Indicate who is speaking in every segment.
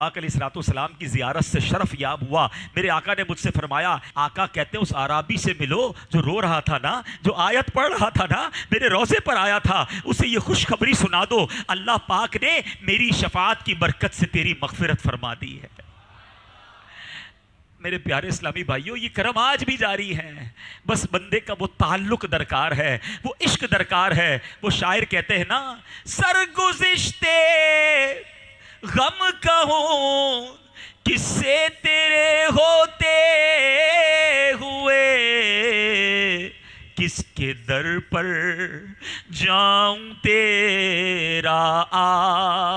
Speaker 1: آقا علیہ الصلوۃ والسلام کی زیارت سے شرف یاب ہوا. میرے آقا نے مجھ سے فرمایا, آقا کہتے ہیں اس عرابی سے ملو جو رو رہا تھا نا, جو آیت پڑھ رہا تھا نا, میرے روزے پر آیا تھا, اسے یہ خوشخبری سنا دو, اللہ پاک نے میری شفاعت کی برکت سے تیری مغفرت فرما دی ہے. میرے پیارے اسلامی بھائیوں, یہ کرم آج بھی جاری ہے, بس بندے کا وہ تعلق درکار ہے, وہ عشق درکار ہے. وہ شاعر کہتے ہیں نا, سرگزشتے غم کہوں کس سے تیرے ہوتے ہوئے, کس کے در پر جاؤں تیرا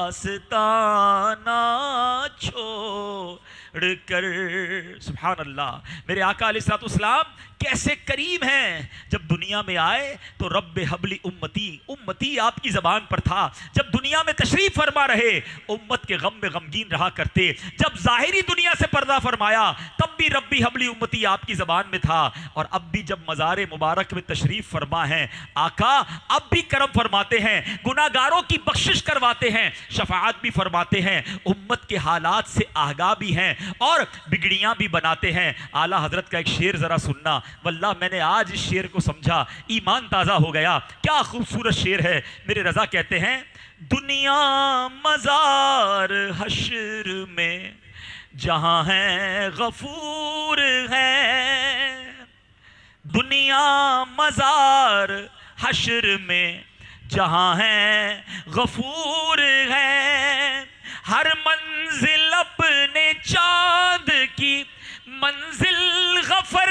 Speaker 1: آستانہ چھوڑ کر. سبحان اللہ. میرے آقا علیہ الصلوۃ والسلام کیسے کریم ہیں. جب دنیا میں آئے تو رب حبلی امتی, امتی آپ کی زبان پر تھا. جب دنیا میں تشریف فرما رہے امت کے غم میں غمگین رہا کرتے. جب ظاہری دنیا سے پردہ فرمایا تب بھی ربی حبلی امتی آپ کی زبان میں تھا. اور اب بھی جب مزار مبارک میں تشریف فرما ہیں آقا, اب بھی کرم فرماتے ہیں, گناہگاروں کی بخشش کرواتے ہیں, شفاعت بھی فرماتے ہیں, امت کے حالات سے آگاہ بھی ہیں اور بگڑیاں بھی بناتے ہیں. اعلیٰ حضرت کا ایک شعر ذرا سننا, واللہ میں نے آج اس شعر کو سمجھا, ایمان تازہ ہو گیا. کیا خوبصورت شعر ہے. میرے رضا کہتے ہیں, دنیا مزار حشر میں جہاں ہے غفور ہے, دنیا مزار حشر میں جہاں ہے غفور ہے, ہر منزل اپنے چاند کی منزل غفر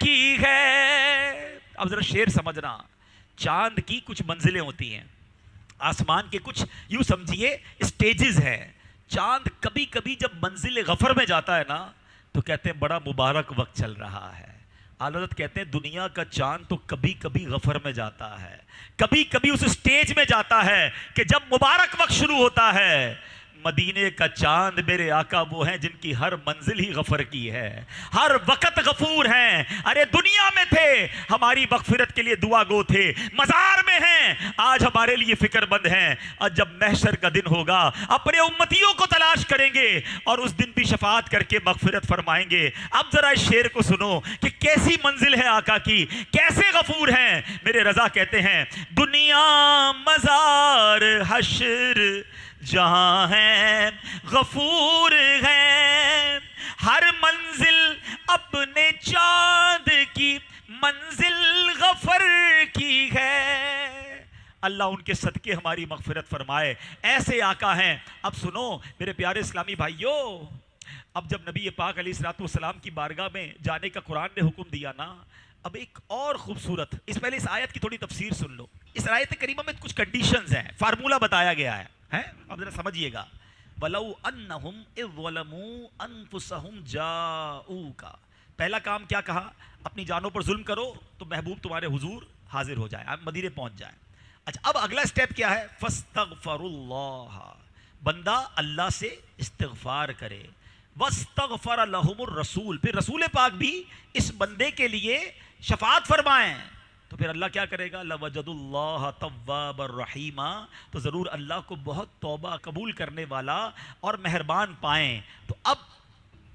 Speaker 1: کی ہے. اب ذرا شعر سمجھنا, چاند کی کچھ منزلیں ہوتی ہیں, آسمان کے کچھ یوں سمجھیے اسٹیجز ہیں. چاند کبھی کبھی جب منزل غفر میں جاتا ہے نا تو کہتے ہیں بڑا مبارک وقت چل رہا ہے. حضرت کہتے ہیں دنیا کا چاند تو کبھی کبھی غفر میں جاتا ہے, کبھی کبھی اس اسٹیج میں جاتا ہے کہ جب مبارک وقت شروع ہوتا ہے. مدینے کا چاند میرے آقا وہ ہیں جن کی ہر منزل ہی غفر کی ہے, ہر وقت غفور ہیں. ارے دنیا میں تھے ہماری مغفرت کے لیے دعا گو تھے, مزار میں ہیں آج ہمارے لیے فکر مند ہیں, اور جب محشر کا دن ہوگا اپنے امتیوں کو تلاش کریں گے اور اس دن بھی شفاعت کر کے مغفرت فرمائیں گے. اب ذرا اس شعر کو سنو کہ کیسی منزل ہے آقا کی, کیسے غفور ہیں. میرے رضا کہتے ہیں, دنیا مزار حشر جہاں ہے غفور ہے, ہر منزل اپنے چاند کی منزل غفر کی ہے. اللہ ان کے صدقے ہماری مغفرت فرمائے. ایسے آقا ہیں. اب سنو میرے پیارے اسلامی بھائیوں, اب جب نبی پاک علیہ الصلوۃ والسلام کی بارگاہ میں جانے کا قرآن نے حکم دیا نا, اب ایک اور خوبصورت, اس پہلے اس آیت کی تھوڑی تفسیر سن لو. اس آیت کریمہ میں کچھ کنڈیشنز ہیں, فارمولہ بتایا گیا ہے. اب ذرا سمجھیے گا. وَلَوْ أَنَّهُمْ إِذْ ظَلَمُوا أَنفُسَهُمْ جَاءُوكَ, پہلا کام کیا کہا, اپنی جانوں پر ظلم کرو تو محبوب تمہارے حضور حاضر ہو جائے, آپ مدینے پہنچ جائیں. اچھا اب اگلا سٹیپ کیا ہے, فَاسْتَغْفَرُوا اللَّهَ, بندہ اللہ سے استغفار کرے. وَاسْتَغْفَرَ لَهُمُ الرَّسُولُ, پھر رسول پاک بھی اس بندے کے لیے شفاعت فرمائیں تو پھر اللہ کیا کرے گا, لَوَجَدُ اللَّهَ تَوَّابًا رَحِيمًا, تو ضرور اللہ کو بہت توبہ قبول کرنے والا اور مہربان پائیں. تو اب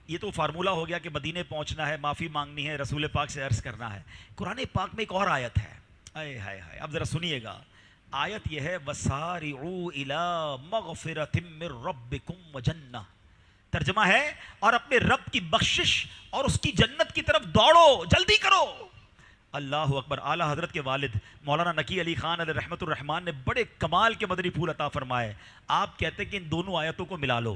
Speaker 1: یہ تو فارمولہ ہو گیا کہ مدینے پہنچنا ہے, معافی مانگنی ہے, رسول پاک سے عرض کرنا ہے. قرآن پاک میں ایک اور آیت ہے, اے ہائے ہائے, اب ذرا سنیے گا. آیت یہ ہے, وَسَارِعُوا إِلَىٰ مَغْفِرَةٍ مِّن رَبِّكُمْ وَجَنَّةٍ, ترجمہ ہے اور اپنے رب کی بخشش اور اس کی جنت کی طرف دوڑو, جلدی کرو. اللہ اکبر. اعلیٰ حضرت کے والد مولانا نقی علی خان علیہ رحمۃ الرحمان نے بڑے کمال کے مدنی پھول عطا فرمائے. آپ کہتے ہیں کہ ان دونوں آیتوں کو ملا لو,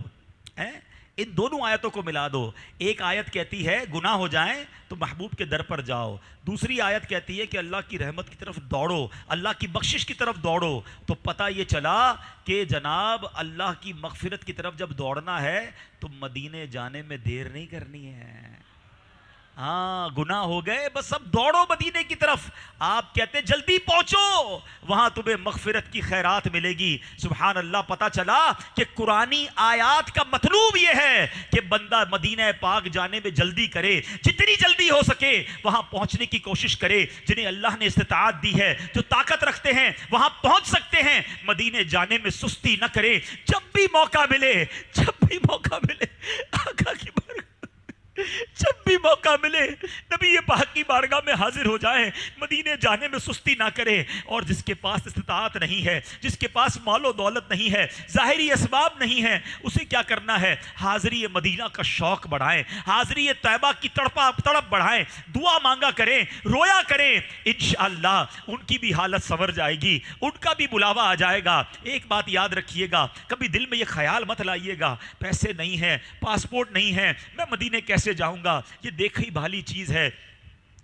Speaker 1: ان دونوں آیتوں کو ملا دو. ایک آیت کہتی ہے گناہ ہو جائیں تو محبوب کے در پر جاؤ, دوسری آیت کہتی ہے کہ اللہ کی رحمت کی طرف دوڑو, اللہ کی بخشش کی طرف دوڑو. تو پتہ یہ چلا کہ جناب اللہ کی مغفرت کی طرف جب دوڑنا ہے تو مدینے جانے میں دیر نہیں کرنی ہے. ہاں گناہ ہو گئے بس اب دوڑو مدینے کی طرف. آپ کہتے جلدی پہنچو, وہاں تمہیں مغفرت کی خیرات ملے گی. سبحان اللہ. پتہ چلا کہ قرآنی آیات کا مطلوب یہ ہے کہ بندہ مدینہ پاک جانے میں جلدی کرے, جتنی جلدی ہو سکے وہاں پہنچنے کی کوشش کرے. جنہیں اللہ نے استطاعت دی ہے, جو طاقت رکھتے ہیں وہاں پہنچ سکتے ہیں, مدینے جانے میں سستی نہ کرے. جب بھی موقع ملے, جب بھی موقع ملے آقا کی بارگاہ، جب بھی موقع ملے نبی پاک کی بارگاہ میں حاضر ہو جائیں، مدینے جانے میں سستی نہ کرے۔ اور جس کے پاس استطاعت نہیں ہے، جس کے پاس مال و دولت نہیں ہے، ظاہری اسباب نہیں ہے، اسے کیا کرنا ہے؟ حاضری مدینہ کا شوق بڑھائیں، حاضری طیبہ کی تڑپ بڑھائیں، دعا مانگا کریں، رویا کریں، انشاءاللہ ان کی بھی حالت سنور جائے گی، ان کا بھی بلاوا آ جائے گا۔ ایک بات یاد رکھیے گا، کبھی دل میں یہ خیال مت لائیے گا پیسے نہیں ہیں، پاسپورٹ نہیں ہے، میں مدینے کیسے جاؤں گا۔ یہ دیکھی بھالی چیز ہے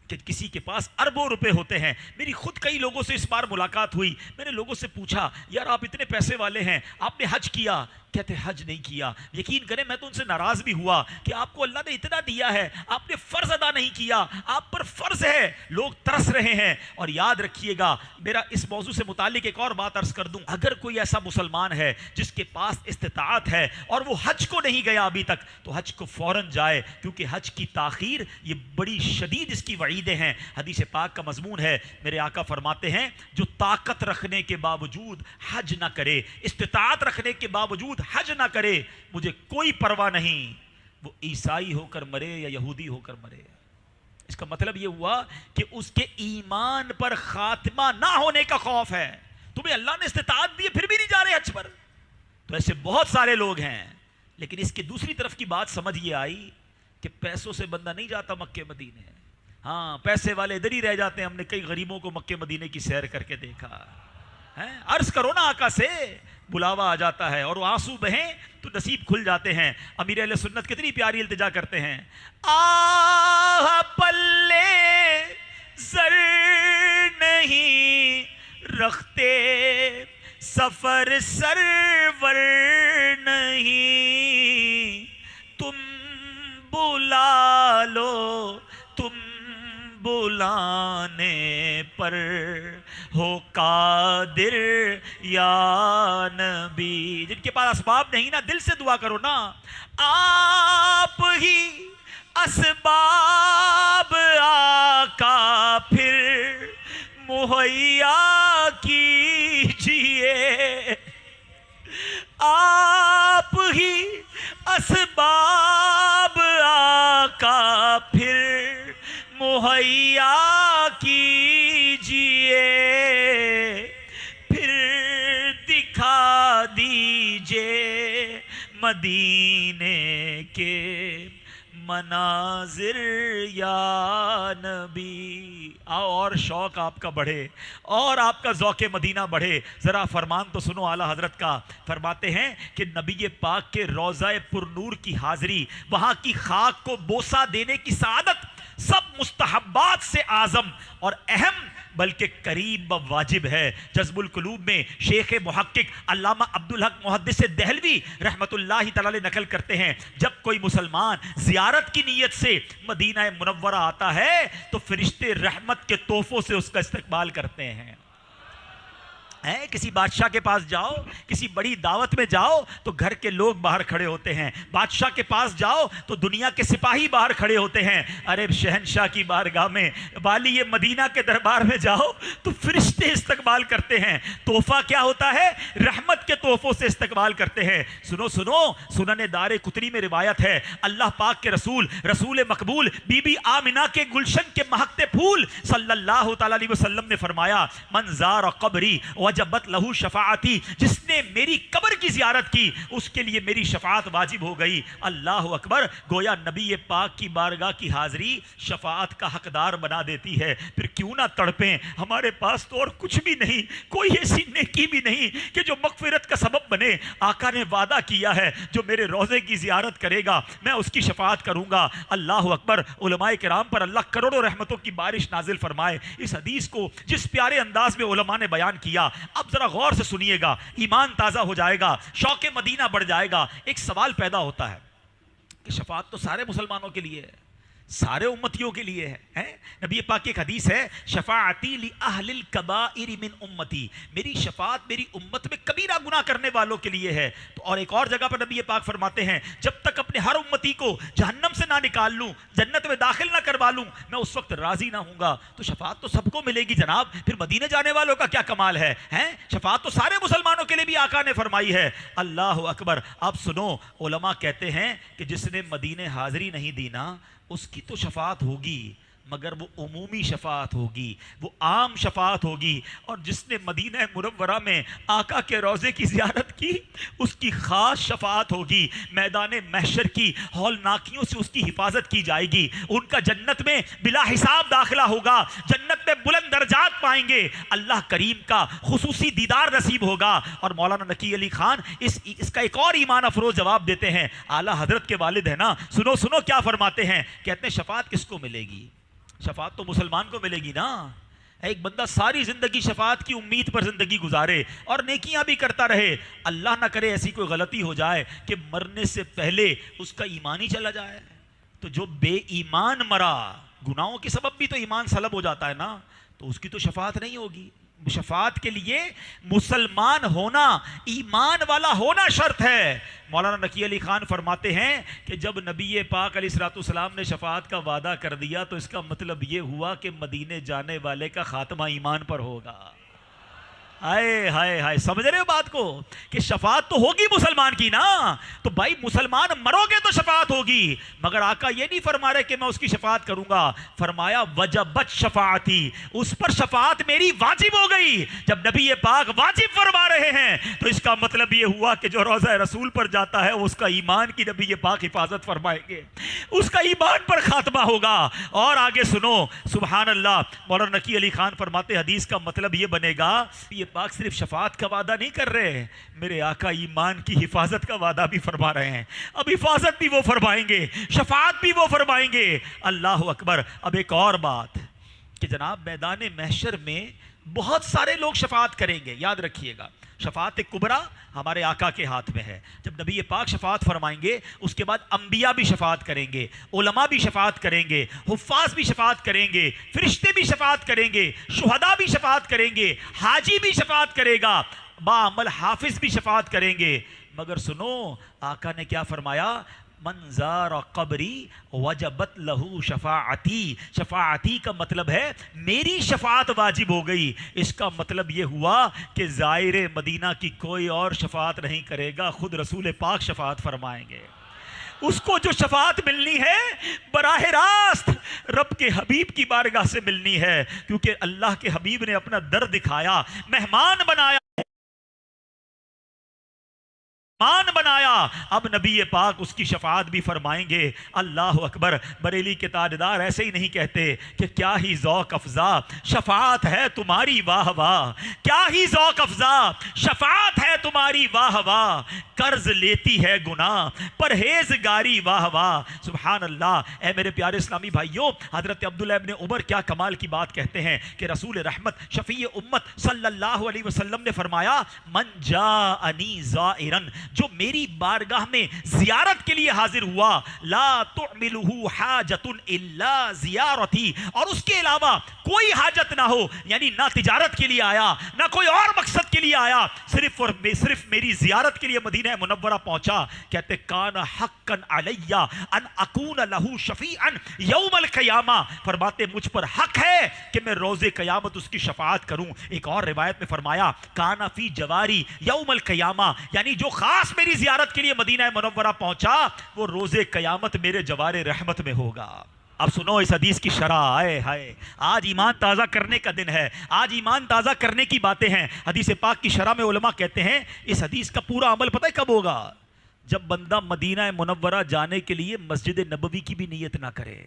Speaker 1: کہ کسی کے پاس اربوں روپے ہوتے ہیں۔ میری خود کئی لوگوں سے اس بار ملاقات ہوئی، میں نے لوگوں سے پوچھا یار آپ اتنے پیسے والے ہیں، آپ نے حج کیا؟ کہتے حج نہیں کیا۔ یقین کریں میں تو ان سے ناراض بھی ہوا کہ آپ کو اللہ نے اتنا دیا ہے، آپ نے فرض ادا نہیں کیا، آپ پر فرض ہے، لوگ ترس رہے ہیں۔ اور یاد رکھیے گا، میرا اس موضوع سے متعلق ایک اور بات عرض کر دوں، اگر کوئی ایسا مسلمان ہے جس کے پاس استطاعت ہے اور وہ حج کو نہیں گیا ابھی تک، تو حج کو فوراً جائے، کیونکہ حج کی تاخیر یہ بڑی شدید اس کی وعیدیں ہیں۔ حدیث پاک کا مضمون ہے، میرے آقا فرماتے ہیں جو طاقت رکھنے کے باوجود حج نہ کرے، استطاعت رکھنے کے باوجود حج نہ کرے، مجھے کوئی پرواہ نہیں، وہ عیسائی ہو کر مرے یا یہودی ہو کر مرے۔ اس کا مطلب یہ ہوا کہ اس کے ایمان پر خاتمہ نہ ہونے کا خوف ہے۔ تمہیں اللہ نے استطاعت دی پھر بھی نہیں جا رہے حج پر، تو ایسے بہت سارے لوگ ہیں۔ لیکن اس کی دوسری طرف کی بات سمجھ یہ آئی کہ پیسوں سے بندہ نہیں جاتا مکے مدینے، ہاں پیسے والے ادھر ہی رہ جاتے ہیں۔ ہم نے کئی غریبوں کو مکے مدینے کی سیر کر کے دیکھا ہے۔ عرض کرو نا آقا سے، بلاوا آ جاتا ہے اور وہ آنسو بہیں تو نصیب کھل جاتے ہیں۔ امیر اہل سنت کتنی پیاری التجا کرتے ہیں، آہ پلے زر نہیں رکھتے، سفر سرور نہیں، تم بلا لو، تم بلانے پر ہو قادر یا نبی۔ جن کے پاس اسباب نہیں نا، دل سے دعا کرو نا، آپ ہی اسباب آقا پھر مہیا کیجئے، آپ ہی اسباب آقا پھر مہیا کیجئے، پھر دکھا دیجئے مدینے کے مناظر یا نبی۔ آؤ اور شوق آپ کا بڑھے اور آپ کا ذوق مدینہ بڑھے۔ ذرا فرمان تو سنو اعلیٰ حضرت کا، فرماتے ہیں کہ نبی پاک کے روضہ پر نور کی حاضری، وہاں کی خاک کو بوسہ دینے کی سعادت سب مستحبات سے اعظم اور اہم بلکہ قریب و واجب ہے۔ جذب القلوب میں شیخ محقق علامہ عبدالحق محدث دہلوی رحمت اللہ تعالی نقل کرتے ہیں، جب کوئی مسلمان زیارت کی نیت سے مدینہ منورہ آتا ہے تو فرشتے رحمت کے تحفوں سے اس کا استقبال کرتے ہیں۔ کسی بادشاہ کے پاس جاؤ، کسی بڑی دعوت میں جاؤ تو گھر کے لوگ باہر کھڑے ہوتے ہیں، بادشاہ کے پاس جاؤ تو دنیا کے سپاہی باہر کھڑے ہوتے ہیں۔ ارے شہنشاہ کی بارگاہ میں، والی مدینہ کے دربار میں جاؤ تو فرشتے استقبال کرتے ہیں۔ تحفہ کیا ہوتا ہے؟ رحمت کے تحفوں سے استقبال کرتے ہیں۔ سنو سنو، سنن دار قطنی میں روایت ہے، اللہ پاک کے رسول، رسول مقبول بی بی آمنہ کے گلشن کے مہکتے پھول صلی اللہ تعالی علیہ وسلم نے فرمایا، من زار قبری وجبت لہو شفاعتی، جس نے میری قبر کی زیارت کی اس کے لیے میری شفاعت واجب ہو گئی۔ اللہ اکبر، گویا نبی پاک کی بارگاہ کی حاضری شفاعت کا حقدار بنا دیتی ہے۔ پھر کیوں نہ تڑپیں، ہمارے پاس تو اور کچھ بھی نہیں، کوئی ایسی نیکی بھی نہیں کہ جو مغفرت کا سبب بنے۔ آقا نے وعدہ کیا ہے جو میرے روزے کی زیارت کرے گا میں اس کی شفاعت کروں گا۔ اللہ اکبر، علماء کرام پر اللہ کروڑوں رحمتوں کی بارش نازل فرمائے۔ اس حدیث کو جس پیارے انداز میں علماء نے بیان کیا، اب ذرا غور سے سنیے گا، ایمان تازہ ہو جائے گا، شوق مدینہ بڑھ جائے گا۔ ایک سوال پیدا ہوتا ہے کہ شفاعت تو سارے مسلمانوں کے لیے ہے، سارے امتیوں کے لیے ہے. نبی پاک کی ایک حدیث ہے شفاعتی لأہل الکبائر من امتی، میری شفاعت میری امت میں کبیرہ گناہ کرنے والوں کے لیے ہے. تو اور ایک اور جگہ پر نبی پاک فرماتے ہیں جب تک اپنے ہر امتی کو جہنم سے نہ نکال لوں، جنت میں داخل نہ کروا لوں، میں اس وقت راضی نہ ہوں گا. تو شفاعت تو سب کو ملے گی جناب، پھر مدینے جانے والوں کا کیا کمال ہے. شفاعت تو سارے مسلمانوں کے لیے بھی آقا نے فرمائی ہے. اللہ اکبر. اب سنو، علماء کہتے ہیں کہ جس نے مدینے حاضری نہیں دی نا، اس کی تو شفاعت ہوگی مگر وہ عمومی شفاعت ہوگی، وہ عام شفاعت ہوگی. اور جس نے مدینہ منورہ میں آقا کے روضے کی زیارت کی، اس کی خاص شفاعت ہوگی. میدان محشر کی ہولناکیوں سے اس کی حفاظت کی جائے گی. ان کا جنت میں بلا حساب داخلہ ہوگا، جنت میں بلند درجات پائیں گے، اللہ کریم کا خصوصی دیدار نصیب ہوگا. اور مولانا نقی علی خان اس کا ایک اور ایمان افروز جواب دیتے ہیں. اعلیٰ حضرت کے والد ہیں نا، سنو کیا فرماتے ہیں. کہتے ہیں شفاعت کس کو ملے گی؟ شفاعت تو مسلمان کو ملے گی نا. ایک بندہ ساری زندگی شفاعت کی امید پر زندگی گزارے اور نیکیاں بھی کرتا رہے، اللہ نہ کرے ایسی کوئی غلطی ہو جائے کہ مرنے سے پہلے اس کا ایمان ہی چلا جائے. تو جو بے ایمان مرا، گناہوں کے سبب بھی تو ایمان سلب ہو جاتا ہے نا، تو اس کی تو شفاعت نہیں ہوگی. شفاعت کے لیے مسلمان ہونا، ایمان والا ہونا شرط ہے. مولانا نقی علی خان فرماتے ہیں کہ جب نبی پاک علیہ الصلوۃ والسلام نے شفاعت کا وعدہ کر دیا تو اس کا مطلب یہ ہوا کہ مدینے جانے والے کا خاتمہ ایمان پر ہوگا. ہائے ہائے ہائے، سمجھ رہے ہو بات کو کہ شفاعت تو ہوگی مسلمان کی نا. تو بھائی مسلمان مرو گے تو شفاعت ہوگی، مگر آقا یہ نہیں فرما رہے کہ میں اس کی شفاعت کروں گا. فرمایا وجبت شفاعتی، اس پر شفاعت میری واجب ہو گئی. جب نبی پاک واجب فرما رہے ہیں تو اس کا مطلب یہ ہوا کہ جو روضہ رسول پر جاتا ہے اس کا ایمان کی نبی پاک حفاظت فرمائیں گے، اس کا ایمان پر خاتمہ ہوگا. اور آگے سنو، سبحان اللہ. مولانا نقی علی خان فرماتے حدیث کا مطلب یہ بنے گا، یہ پاک صرف شفاعت کا وعدہ نہیں کر رہے، میرے آقا ایمان کی حفاظت کا وعدہ بھی فرما رہے ہیں. اب حفاظت بھی وہ فرمائیں گے، شفاعت بھی وہ فرمائیں گے. اللہ اکبر. اب ایک اور بات کہ جناب میدان محشر میں بہت سارے لوگ شفاعت کریں گے. یاد رکھیے گا، شفاعت کبریٰ ہمارے آقا کے ہاتھ میں ہے. جب نبی پاک شفاعت فرمائیں گے اس کے بعد انبیاء بھی شفاعت کریں گے، علماء بھی شفاعت کریں گے، حفاظ بھی شفاعت کریں گے، فرشتے بھی شفاعت کریں گے، شہداء بھی شفاعت کریں گے، حاجی بھی شفاعت کرے گا، باعمل حافظ بھی شفاعت کریں گے. مگر سنو، آقا نے کیا فرمایا؟ من زار قبری وجبت لہو شفاعتی. شفاعتی کا مطلب ہے میری شفاعت واجب ہو گئی. اس کا مطلب یہ ہوا کہ زائر مدینہ کی کوئی اور شفاعت نہیں کرے گا، خود رسول پاک شفاعت فرمائیں گے. اس کو جو شفاعت ملنی ہے براہ راست رب کے حبیب کی بارگاہ سے ملنی ہے، کیونکہ اللہ کے حبیب نے اپنا در دکھایا، مہمان بنایا، اب نبی پاک اس کی شفاعت بھی فرمائیں گے. اللہ اکبر. بریلی کے تاجدار ایسے ہی نہیں کہتے کہ کیا ہی ذوق افزا شفاعت ہے تمہاری واہ واہ، کیا ہی ذوق افزا شفاعت ہے تمہاری واہ واہ، قرض لیتی ہے گناہ پرہیزگاری واہ واہ. سبحان اللہ. اے میرے پیارے اسلامی بھائیوں، حضرت عبداللہ ابن عمر کیا کمال کی بات کہتے ہیں کہ رسول رحمت شفیع امت صلی اللہ علیہ وسلم نے فرمایا من جاءنی زائرن، جو میری بارگاہ میں زیارت کے لیے حاضر ہوا، لا تعملہ حاجت الا زیارتی، اور اس کے علاوہ کوئی حاجت نہ ہو، یعنی نہ تجارت کے لیے آیا نہ کوئی اور مقصد کے لیے آیا، صرف اور صرف میری زیارت کے لیے مدینہ منورہ پہنچا. کہتے کان حقا علی ان اکون لہ شفیعا یوم القیامہ. فرماتے مجھ پر حق ہے کہ میں روز قیامت اس کی شفاعت کروں. ایک اور روایت میں فرمایا کان فی جواری یوم القیامہ، یعنی جو خاص میری زیارت کے لیے مدینہ منورہ پہنچا وہ روز قیامت میرے جوار رحمت میں ہوگا. اب سنو اس حدیث کی شرح. آئے ہائے، آج ایمان تازہ کرنے کا دن ہے، آج ایمان تازہ کرنے کی باتیں ہیں. حدیث پاک کی شرح میں علماء کہتے ہیں اس حدیث کا پورا عمل پتہ ہے کب ہوگا؟ جب بندہ مدینہ منورہ جانے کے لیے مسجد نبوی کی بھی نیت نہ کرے.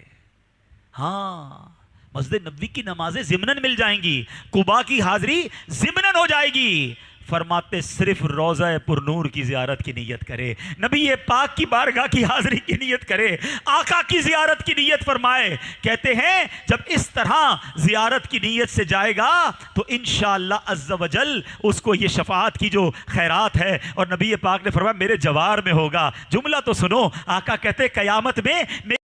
Speaker 1: ہاں، مسجد نبوی کی نمازیں ضمناً مل جائیں گی، قباء کی حاضری ضمناً ہو جائے گی. فرماتے صرف روضہ پر نور کی زیارت کی نیت کرے، نبی پاک کی بارگاہ کی حاضری کی نیت کرے، آقا کی زیارت کی نیت فرمائے. کہتے ہیں جب اس طرح زیارت کی نیت سے جائے گا تو انشاءاللہ عز و جل اس کو یہ شفاعت کی جو خیرات ہے اور نبی پاک نے فرمایا میرے جوار میں ہوگا. جملہ تو سنو، آقا کہتے قیامت میں